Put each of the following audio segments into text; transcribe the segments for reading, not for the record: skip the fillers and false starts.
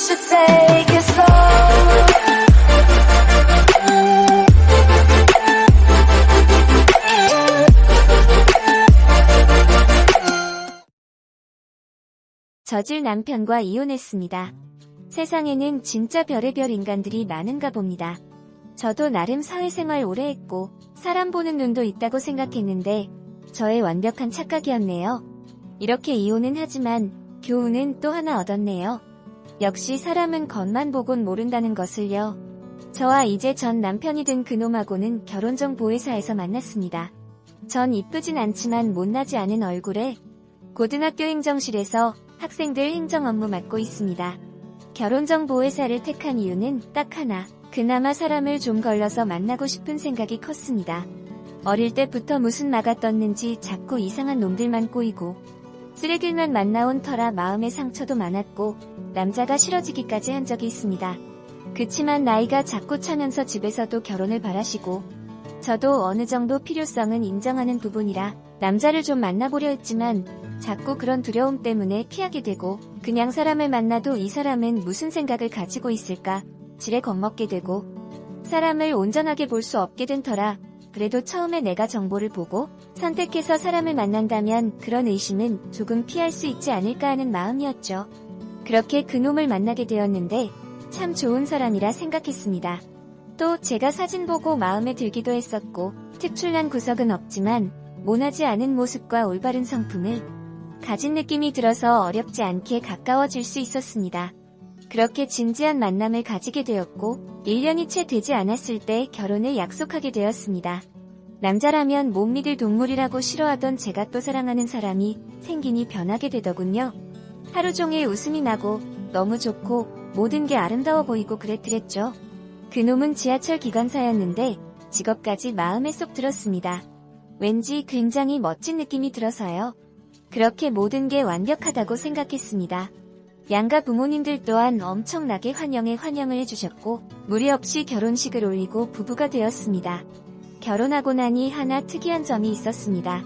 should take it slow. 저질 남편과 이혼했습니다. 세상에는 진짜 별의별 인간들이 많은가 봅니다. 저도 나름 사회생활 오래 했고 사람 보는 눈도 있다고 생각했는데 저의 완벽한 착각이었네요. 이렇게 이혼은 하지만 교훈은 또 하나 얻었네요. 역시 사람은 겉만 보곤 모른다는 것을요. 저와 이제 전 남편이 된 그놈하고는 결혼정보회사에서 만났습니다. 전 이쁘진 않지만 못나지 않은 얼굴에 고등학교 행정실에서 학생들 행정 업무 맡고 있습니다. 결혼정보회사를 택한 이유는 딱 하나, 그나마 사람을 좀 걸러서 만나고 싶은 생각이 컸습니다. 어릴 때부터 무슨 마가 떴는지 자꾸 이상한 놈들만 꼬이고 쓰레기만 만나온 터라 마음의 상처도 많았고 남자가 싫어지기까지 한 적이 있습니다. 그치만 나이가 자꾸 차면서 집에서도 결혼을 바라시고 저도 어느 정도 필요성은 인정하는 부분이라 남자를 좀 만나보려 했지만 자꾸 그런 두려움 때문에 피하게 되고 그냥 사람을 만나도 이 사람은 무슨 생각을 가지고 있을까 지레 겁먹게 되고 사람을 온전하게 볼 수 없게 된 터라 그래도 처음에 내가 정보를 보고 선택해서 사람을 만난다면 그런 의심은 조금 피할 수 있지 않을까 하는 마음이었죠. 그렇게 그놈을 만나게 되었는데 참 좋은 사람이라 생각했습니다. 또 제가 사진 보고 마음에 들기도 했었고 특출난 구석은 없지만 모나지 않은 모습과 올바른 성품을 가진 느낌이 들어서 어렵지 않게 가까워질 수 있었습니다. 그렇게 진지한 만남을 가지게 되었고 1년이 채 되지 않았을 때 결혼을 약속하게 되었습니다. 남자라면 못 믿을 동물이라고 싫어하던 제가 또 사랑하는 사람이 생기니 변하게 되더군요. 하루 종일 웃음이 나고 너무 좋고 모든 게 아름다워 보이고 그랬더랬죠. 그놈은 지하철 기관사였는데 직업까지 마음에 쏙 들었습니다. 왠지 굉장히 멋진 느낌이 들어서요. 그렇게 모든 게 완벽하다고 생각했습니다. 양가 부모님들 또한 엄청나게 환영을 해주셨고 무리 없이 결혼식을 올리고 부부가 되었습니다. 결혼하고 나니 하나 특이한 점이 있었습니다.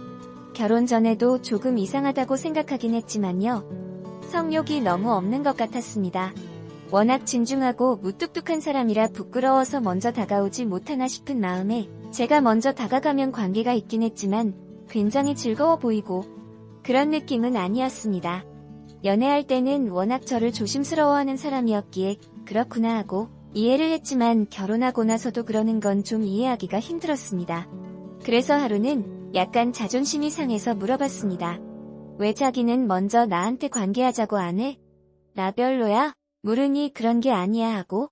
결혼 전에도 조금 이상하다고 생각하긴 했지만요. 성욕이 너무 없는 것 같았습니다. 워낙 진중하고 무뚝뚝한 사람이라 부끄러워서 먼저 다가오지 못하나 싶은 마음에 제가 먼저 다가가면 관계가 있긴 했지만 굉장히 즐거워 보이고 그런 느낌은 아니었습니다. 연애할 때는 워낙 저를 조심스러워하는 사람이었기에 그렇구나 하고 이해를 했지만 결혼하고 나서도 그러는 건 좀 이해하기가 힘들었습니다. 그래서 하루는 약간 자존심이 상해서 물어봤습니다. 왜 자기는 먼저 나한테 관계하자고 안 해? 나 별로야? 물으니 그런 게 아니야 하고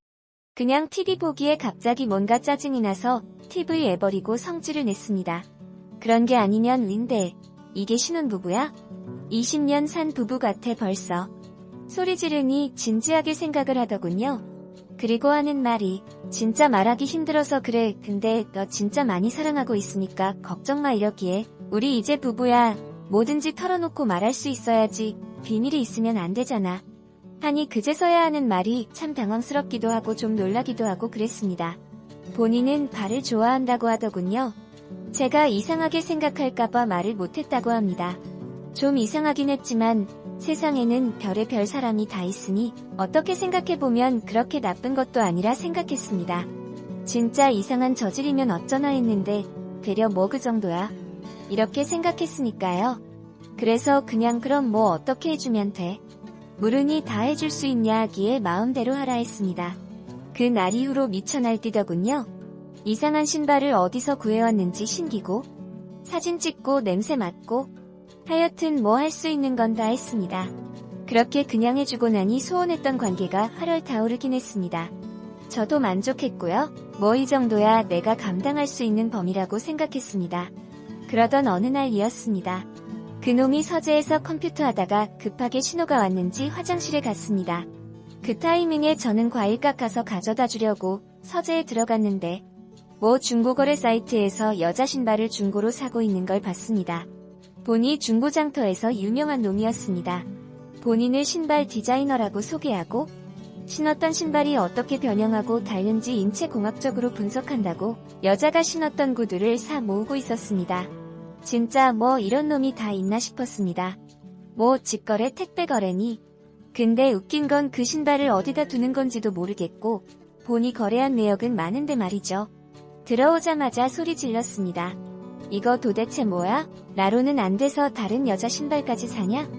그냥 TV 보기에 갑자기 뭔가 짜증이 나서 TV 애버리고 성질을 냈습니다. 그런 게 아니면 린데 이게 신혼부부야? 20년 산 부부 같아 벌써. 소리 지르니 진지하게 생각을 하더군요. 그리고 하는 말이 진짜 말하기 힘들어서 그래. 근데 너 진짜 많이 사랑하고 있으니까 걱정 마 이러기에 우리 이제 부부야. 뭐든지 털어놓고 말할 수 있어야지. 비밀이 있으면 안 되잖아. 하니 그제서야 하는 말이 참 당황스럽기도 하고 좀 놀라기도 하고 그랬습니다. 본인은 발을 좋아한다고 하더군요. 제가 이상하게 생각할까봐 말을 못했다고 합니다. 좀 이상하긴 했지만 세상에는 별의별 사람이 다 있으니 어떻게 생각해보면 그렇게 나쁜 것도 아니라 생각했습니다. 진짜 이상한 저질이면 어쩌나 했는데 되려 뭐 그 정도야. 이렇게 생각했으니까요. 그래서 그냥 그럼 뭐 어떻게 해주면 돼? 물으니 다 해줄 수 있냐 하기에 마음대로 하라 했습니다. 그 날 이후로 미쳐 날뛰더군요. 이상한 신발을 어디서 구해왔는지 신기고 사진 찍고 냄새 맡고 하여튼 뭐 할 수 있는 건 다 했습니다. 그렇게 그냥 해주고 나니 소원했던 관계가 활활 타오르긴 했습니다. 저도 만족했고요. 뭐 이 정도야 내가 감당할 수 있는 범위라고 생각했습니다. 그러던 어느 날이었습니다. 그놈이 서재에서 컴퓨터 하다가 급하게 신호가 왔는지 화장실에 갔습니다. 그 타이밍에 저는 과일 깎아서 가져다 주려고 서재에 들어갔는데 뭐 중고거래 사이트에서 여자 신발을 중고로 사고 있는 걸 봤습니다. 보니 중고장터에서 유명한 놈이었습니다. 본인을 신발 디자이너라고 소개하고 신었던 신발이 어떻게 변형하고 다른지 인체공학적으로 분석한다고 여자가 신었던 구두를 사 모으고 있었습니다. 진짜 뭐 이런 놈이 다 있나 싶었습니다. 뭐 직거래 택배 거래니 근데 웃긴 건 그 신발을 어디다 두는 건지도 모르겠고 보니 거래한 내역은 많은데 말이죠. 들어오자마자 소리 질렀습니다. 이거 도대체 뭐야? 나로는 안 돼서 다른 여자 신발까지 사냐?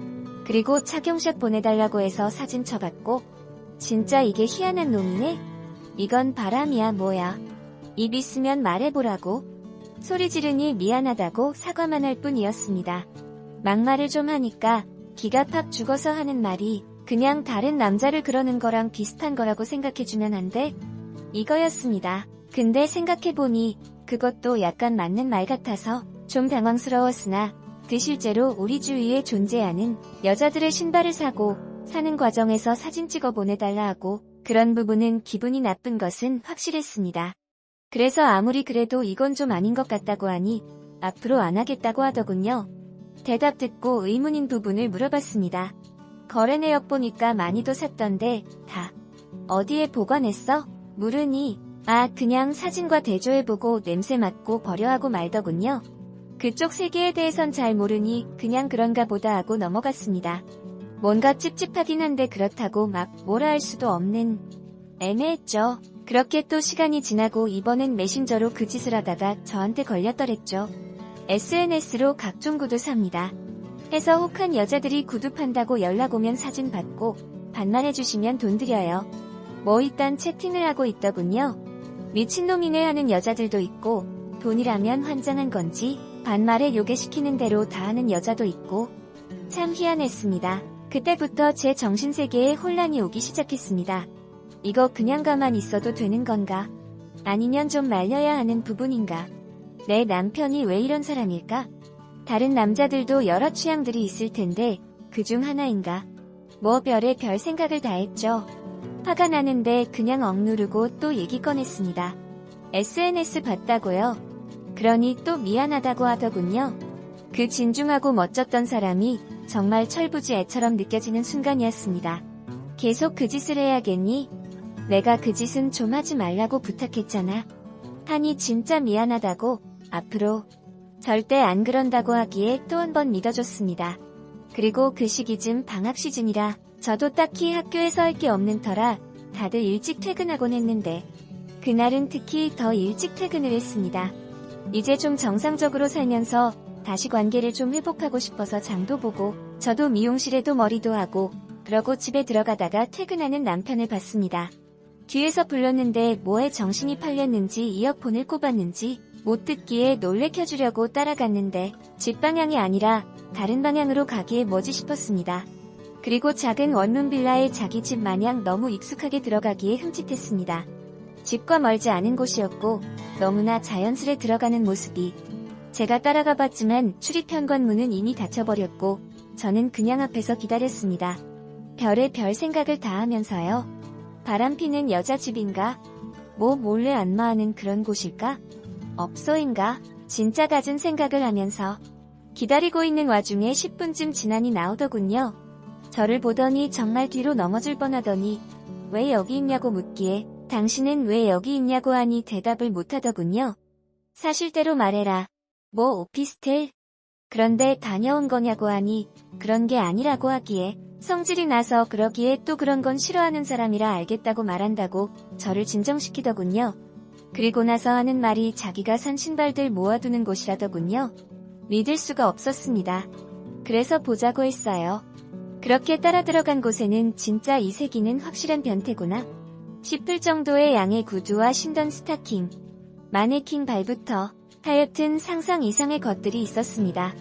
그리고 착용샷 보내달라고 해서 사진 쳐봤고 진짜 이게 희한한 놈이네? 이건 바람이야 뭐야. 입 있으면 말해보라고. 소리 지르니 미안하다고 사과만 할 뿐이었습니다. 막말을 좀 하니까 기가 팍 죽어서 하는 말이 그냥 다른 남자를 그러는 거랑 비슷한 거라고 생각해주면 안 돼? 이거였습니다. 근데 생각해보니 그것도 약간 맞는 말 같아서 좀 당황스러웠으나 그 실제로 우리 주위에 존재하는 여자들의 신발을 사고 사는 과정에서 사진 찍어 보내달라 하고 그런 부분은 기분이 나쁜 것은 확실했습니다. 그래서 아무리 그래도 이건 좀 아닌 것 같다고 하니 앞으로 안 하겠다고 하더군요. 대답 듣고 의문인 부분을 물어봤습니다. 거래 내역 보니까 많이도 샀던데 다 어디에 보관했어? 물으니 그냥 사진과 대조해보고 냄새 맡고 버려하고 말더군요. 그쪽 세계에 대해선 잘 모르니 그냥 그런가 보다 하고 넘어갔습니다. 뭔가 찝찝하긴 한데 그렇다고 막 뭐라 할 수도 없는 애매했죠. 그렇게 또 시간이 지나고 이번엔 메신저로 그 짓을 하다가 저한테 걸렸더랬죠. SNS로 각종 구두 삽니다. 해서 혹한 여자들이 구두 판다고 연락 오면 사진 받고 반말해주시면 돈 드려요. 뭐 일단 채팅을 하고 있더군요. 미친놈이네 하는 여자들도 있고 돈이라면 환장한 건지 반말에 요괴시키는 대로 다 하는 여자도 있고 참 희한했습니다. 그때부터 제 정신세계에 혼란이 오기 시작했습니다. 이거 그냥 가만 있어도 되는 건가? 아니면 좀 말려야 하는 부분인가? 내 남편이 왜 이런 사람일까? 다른 남자들도 여러 취향들이 있을 텐데 그중 하나인가? 뭐 별의별 생각을 다 했죠. 화가 나는데 그냥 억누르고 또 얘기 꺼냈습니다. SNS 봤다고요? 그러니 또 미안하다고 하더군요. 그 진중하고 멋졌던 사람이 정말 철부지 애처럼 느껴지는 순간이었습니다. 계속 그 짓을 해야겠니? 내가 그 짓은 좀 하지 말라고 부탁했잖아. 하니 진짜 미안하다고 앞으로 절대 안 그런다고 하기에 또 한 번 믿어줬습니다. 그리고 그 시기쯤 방학 시즌이라 저도 딱히 학교에서 할 게 없는 터라 다들 일찍 퇴근하곤 했는데 그날은 특히 더 일찍 퇴근을 했습니다. 이제 좀 정상적으로 살면서 다시 관계를 좀 회복하고 싶어서 장도 보고 저도 미용실에도 머리도 하고 그러고 집에 들어가다가 퇴근하는 남편을 봤습니다. 뒤에서 불렀는데 뭐에 정신이 팔렸는지 이어폰을 꼽았는지 못 듣기에 놀래켜주려고 따라갔는데 집 방향이 아니라 다른 방향으로 가기에 뭐지 싶었습니다. 그리고 작은 원룸 빌라에 자기 집 마냥 너무 익숙하게 들어가기에 흠칫했습니다. 집과 멀지 않은 곳이었고 너무나 자연스레 들어가는 모습이 제가 따라가 봤지만 출입 현관문은 이미 닫혀버렸고 저는 그냥 앞에서 기다렸습니다. 별의별 생각을 다 하면서요. 바람피는 여자 집인가? 뭐 몰래 안마하는 그런 곳일까? 업소인가? 진짜 갖은 생각을 하면서 기다리고 있는 와중에 10분쯤 지나니 나오더군요. 저를 보더니 정말 뒤로 넘어질 뻔하더니 왜 여기 있냐고 묻기에 당신은 왜 여기 있냐고 하니 대답을 못하더군요. 사실대로 말해라. 뭐 오피스텔? 그런데 다녀온 거냐고 하니 그런 게 아니라고 하기에 성질이 나서 그러기에 또 그런 건 싫어하는 사람이라 알겠다고 말한다고 저를 진정시키더군요. 그리고 나서 하는 말이 자기가 산 신발들 모아두는 곳이라더군요. 믿을 수가 없었습니다. 그래서 보자고 했어요. 그렇게 따라 들어간 곳에는 진짜 이 세기는 확실한 변태구나 싶을 정도의 양의 구두와 신던 스타킹, 마네킹 발부터 하여튼 상상 이상의 것들이 있었습니다.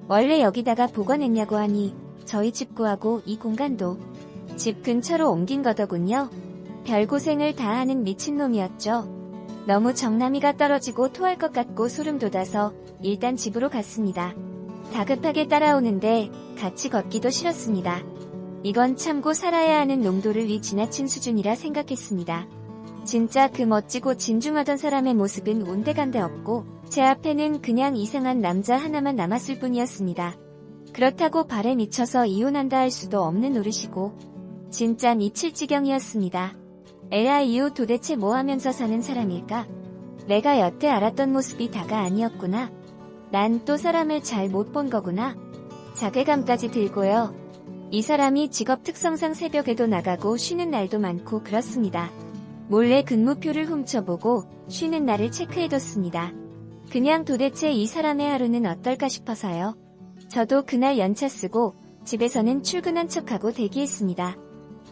원래 여기다가 보관했냐고 하니 저희 집구하고 이 공간도 집 근처로 옮긴 거더군요. 별고생을 다 하는 미친놈이었죠. 너무 정남이가 떨어지고 토할 것 같고 소름 돋아서 일단 집으로 갔습니다. 다급하게 따라오는데 같이 걷기도 싫었습니다. 이건 참고 살아야 하는 농도를 지나친 수준이라 생각했습니다. 진짜 그 멋지고 진중하던 사람의 모습은 온데간데 없고 제 앞에는 그냥 이상한 남자 하나만 남았을 뿐이었습니다. 그렇다고 발에 미쳐서 이혼한다 할 수도 없는 노릇이고 진짜 미칠 지경이었습니다. LIU 도대체 뭐 하면서 사는 사람일까? 내가 여태 알았던 모습이 다가 아니었구나. 난 또 사람을 잘 못 본 거구나. 자괴감까지 들고요. 이 사람이 직업 특성상 새벽에도 나가고 쉬는 날도 많고 그렇습니다. 몰래 근무표를 훔쳐보고 쉬는 날을 체크해뒀습니다. 그냥 도대체 이 사람의 하루는 어떨까 싶어서요. 저도 그날 연차 쓰고 집에서는 출근한 척하고 대기했습니다.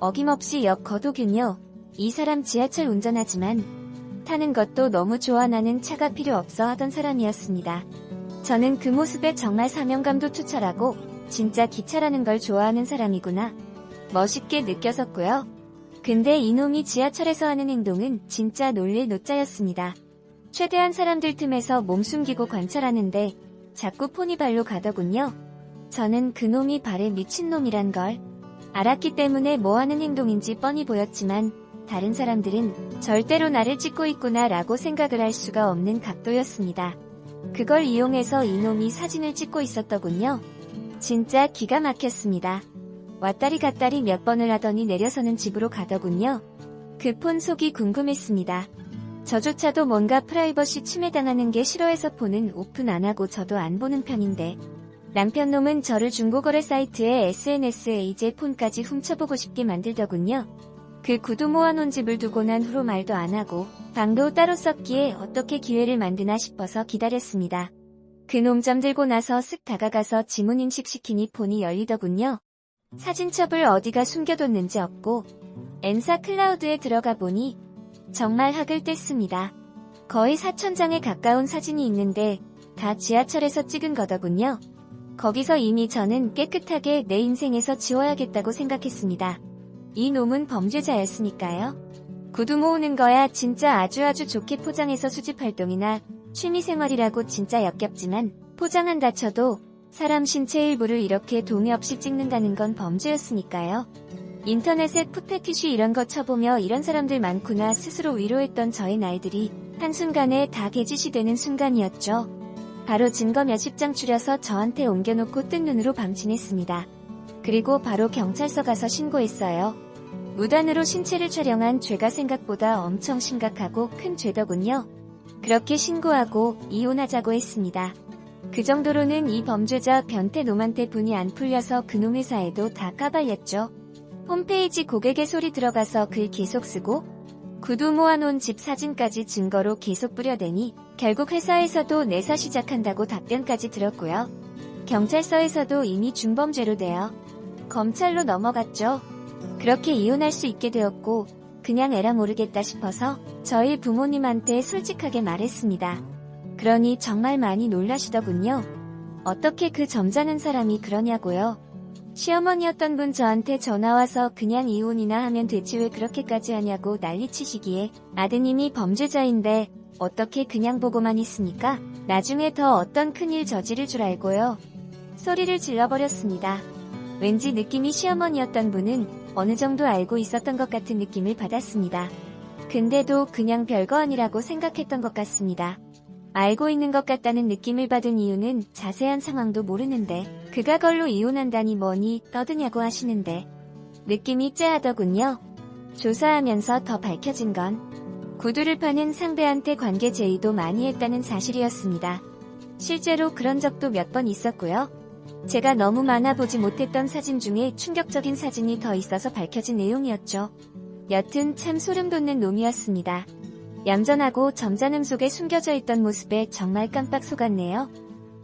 어김없이 역 거도균요. 이 사람 지하철 운전하지만 타는 것도 너무 좋아 나는 차가 필요 없어 하던 사람이었습니다. 저는 그 모습에 정말 사명감도 투철하고 진짜 기차라는 걸 좋아하는 사람이구나 멋있게 느꼈었고요. 근데 이놈이 지하철에서 하는 행동은 진짜 놀릴 노자였습니다. 최대한 사람들 틈에서 몸 숨기고 관찰하는데 자꾸 폰이 발로 가더군요. 저는 그놈이 발에 미친놈이란 걸 알았기 때문에 뭐하는 행동인지 뻔히 보였지만 다른 사람들은 절대로 나를 찍고 있구나 라고 생각을 할 수가 없는 각도였습니다. 그걸 이용해서 이놈이 사진을 찍고 있었더군요. 진짜 기가 막혔습니다. 왔다리 갔다리 몇 번을 하더니 내려서는 집으로 가더군요. 그 폰 속이 궁금했습니다. 저조차도 뭔가 프라이버시 침해당하는 게 싫어해서 폰은 오픈 안 하고 저도 안 보는 편인데 남편놈은 저를 중고거래 사이트에 SNS에 이제 폰까지 훔쳐보고 싶게 만들더군요. 그 구두 모아놓은 집을 두고 난 후로 말도 안 하고 방도 따로 썼기에 어떻게 기회를 만드나 싶어서 기다렸습니다. 그놈 잠들고 나서 쓱 다가가서 지문 인식시키니 폰이 열리더군요. 사진첩을 어디가 숨겨뒀는지 없고 N사 클라우드에 들어가 보니 정말 학을 뗐습니다. 거의 4,000장에 가까운 사진이 있는데 다 지하철에서 찍은 거더군요. 거기서 이미 저는 깨끗하게 내 인생에서 지워야겠다고 생각했습니다. 이 놈은 범죄자였으니까요. 구두 모으는 거야 진짜 아주 좋게 포장해서 수집활동이나 취미생활이라고 진짜 역겹지만 포장한다 쳐도 사람 신체 일부를 이렇게 동의 없이 찍는다는 건 범죄였으니까요. 인터넷에 풋패티쉬 이런 거 쳐보며 이런 사람들 많구나 스스로 위로했던 저의 날들이 한순간에 다 개짓이 되는 순간이었죠. 바로 증거 몇십 장 추려서 저한테 옮겨놓고 뜬 눈으로 방치했습니다. 그리고 바로 경찰서 가서 신고했어요. 무단으로 신체를 촬영한 죄가 생각보다 엄청 심각하고 큰 죄더군요. 그렇게 신고하고 이혼하자고 했습니다. 그 정도로는 이 범죄자 변태놈한테 분이 안 풀려서 그놈 회사에도 다 까발렸죠. 홈페이지 고객의 소리 들어가서 글 계속 쓰고 구두 모아놓은 집 사진까지 증거로 계속 뿌려대니 결국 회사에서도 내사 시작한다고 답변까지 들었고요. 경찰서에서도 이미 중범죄로 되어 검찰로 넘어갔죠. 그렇게 이혼할 수 있게 되었고 그냥 에라 모르겠다 싶어서 저희 부모님한테 솔직하게 말했습니다. 그러니 정말 많이 놀라시더군요. 어떻게 그 점잖은 사람이 그러냐고요. 시어머니였던 분 저한테 전화와서 그냥 이혼이나 하면 되지 왜 그렇게까지 하냐고 난리치시기에 아드님이 범죄자인데 어떻게 그냥 보고만 있습니까? 나중에 더 어떤 큰일 저지를 줄 알고요. 소리를 질러버렸습니다. 왠지 느낌이 시어머니였던 분은 어느 정도 알고 있었던 것 같은 느낌을 받았습니다. 근데도 그냥 별거 아니라고 생각했던 것 같습니다. 알고 있는 것 같다는 느낌을 받은 이유는 자세한 상황도 모르는데 그가 걸로 이혼한다니 뭐니 떠드냐고 하시는데 느낌이 째하더군요. 조사하면서 더 밝혀진 건 구두를 파는 상대한테 관계 제의도 많이 했다는 사실이었습니다. 실제로 그런 적도 몇 번 있었고요. 제가 너무 많아 보지 못했던 사진 중에 충격적인 사진이 더 있어서 밝혀진 내용이었죠. 여튼 참 소름 돋는 놈이었습니다. 얌전하고 점잖음 속에 숨겨져 있던 모습에 정말 깜빡 속았네요.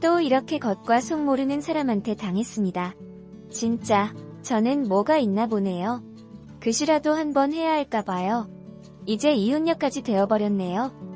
또 이렇게 겉과 속 모르는 사람한테 당했습니다. 진짜 저는 뭐가 있나 보네요. 글씨라도 한번 해야 할까봐요. 이제 이혼녀까지 되어버렸네요.